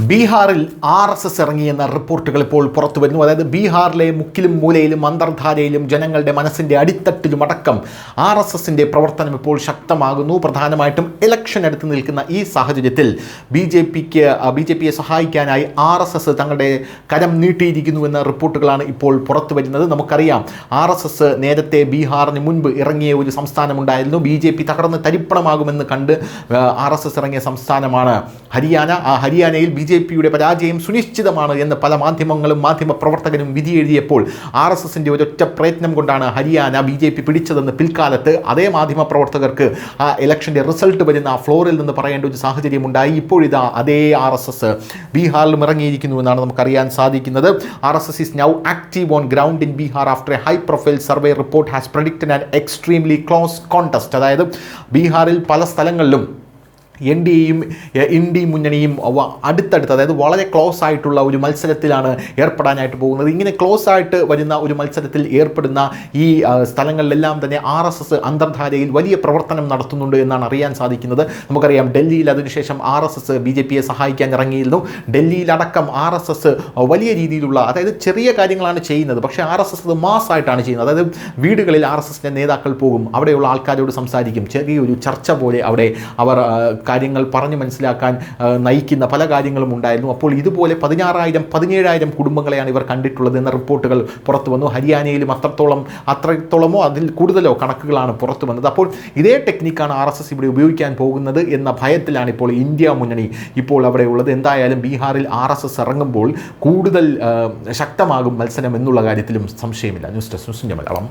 ബീഹാറിൽ RSS ഇറങ്ങിയെന്ന റിപ്പോർട്ടുകൾ ഇപ്പോൾ പുറത്തു വരുന്നു. അതായത് ബീഹാറിലെ മുക്കിലും മൂലയിലും അന്തർധാരയിലും ജനങ്ങളുടെ മനസ്സിൻ്റെ അടിത്തട്ടിലും അടക്കം RSSൻ്റെ പ്രവർത്തനം ഇപ്പോൾ ശക്തമാകുന്നു. പ്രധാനമായിട്ടും ഇലക്ഷൻ അടുത്ത് നിൽക്കുന്ന ഈ സാഹചര്യത്തിൽ ബി ജെ പിയെ സഹായിക്കാനായി RSS തങ്ങളുടെ കരം നീട്ടിയിരിക്കുന്നുവെന്ന റിപ്പോർട്ടുകളാണ് ഇപ്പോൾ പുറത്തു വരുന്നത്. നമുക്കറിയാം RSS നേരത്തെ ബീഹാറിന് മുൻപ് ഇറങ്ങിയ ഒരു സംസ്ഥാനമുണ്ടായിരുന്നു. BJP തകർന്ന് തരിപ്പണമാകുമെന്ന് കണ്ട് RSS ഇറങ്ങിയ സംസ്ഥാനമാണ് ഹരിയാന. ആ ഹരിയാനയിൽ BJPയുടെ പരാജയം സുനിശ്ചിതമാണ് എന്ന് പല മാധ്യമങ്ങളും മാധ്യമപ്രവർത്തകരും വിധി എഴുതിയപ്പോൾ RSSൻ്റെ ഒരൊറ്റ പ്രയത്നം കൊണ്ടാണ് ഹരിയാന BJP പിടിച്ചതെന്ന് പിൽക്കാലത്ത് അതേ മാധ്യമപ്രവർത്തകർക്ക് ആ ഇലക്ഷൻ്റെ റിസൾട്ട് വരുന്ന ആ ഫ്ലോറിൽ നിന്ന് പറയേണ്ട ഒരു സാഹചര്യം ഉണ്ടായി. ഇപ്പോഴിതാ അതേ RSS ബീഹാറിലും ഇറങ്ങിയിരിക്കുന്നു എന്നാണ് നമുക്കറിയാൻ സാധിക്കുന്നത്. RSS is now active on ground in Bihar after a high profile survey report has predicted an extremely close contest. അതായത് ബീഹാറിൽ പല സ്ഥലങ്ങളിലും ഇന്ത്യ മുന്നണിയും അടുത്തടുത്ത്, അതായത് വളരെ ക്ലോസ് ആയിട്ടുള്ള ഒരു മത്സരത്തിലാണ് ഏർപ്പെടാനായിട്ട് പോകുന്നത്. ഇങ്ങനെ ക്ലോസ് ആയിട്ട് വരുന്ന ഒരു മത്സരത്തിൽ ഏർപ്പെടുന്ന ഈ സ്ഥലങ്ങളിലെല്ലാം തന്നെ RSS അന്തർധാരയിൽ വലിയ പ്രവർത്തനം നടത്തുന്നുണ്ട് എന്നാണ് അറിയാൻ സാധിക്കുന്നത്. നമുക്കറിയാം ഡൽഹിയിൽ അതിനുശേഷം RSS BJPയെ സഹായിക്കാൻ ഇറങ്ങിയിരുന്നു. ഡൽഹിയിലടക്കം RSS വലിയ രീതിയിലുള്ള, അതായത് ചെറിയ കാര്യങ്ങളാണ് ചെയ്യുന്നത്, പക്ഷേ RSS അത് മാസ്സായിട്ടാണ് ചെയ്യുന്നത്. അതായത് വീടുകളിൽ RSSൻ്റെ നേതാക്കൾ പോകും, അവിടെയുള്ള ആൾക്കാരോട് സംസാരിക്കും, ചെറിയൊരു ചർച്ച പോലെ അവിടെ അവർ കാര്യങ്ങൾ പറഞ്ഞു മനസ്സിലാക്കാൻ നയിക്കുന്ന പല കാര്യങ്ങളും ഉണ്ടായിരുന്നു. അപ്പോൾ ഇതുപോലെ 16,000-17,000 കുടുംബങ്ങളെയാണ് ഇവർ കണ്ടിട്ടുള്ളത് എന്ന റിപ്പോർട്ടുകൾ പുറത്തു വന്നു. ഹരിയാനയിലും അത്രത്തോളമോ അതിൽ കൂടുതലോ കണക്കുകളാണ് പുറത്തു വന്നത്. അപ്പോൾ ഇതേ ടെക്നിക്കാണ് RSS ഇവിടെ ഉപയോഗിക്കാൻ പോകുന്നത് എന്ന ഭയത്തിലാണ് ഇപ്പോൾ ഇന്ത്യ മുന്നണി ഇപ്പോൾ അവിടെ ഉള്ളത്. എന്തായാലും ബീഹാറിൽ RSS ഇറങ്ങുമ്പോൾ കൂടുതൽ ശക്തമാകും മത്സരം എന്നുള്ള കാര്യത്തിലും സംശയമില്ല. ന്യൂസ് ഡെസ്ക് ന്യൂസിൻ്റെ മലയാളം.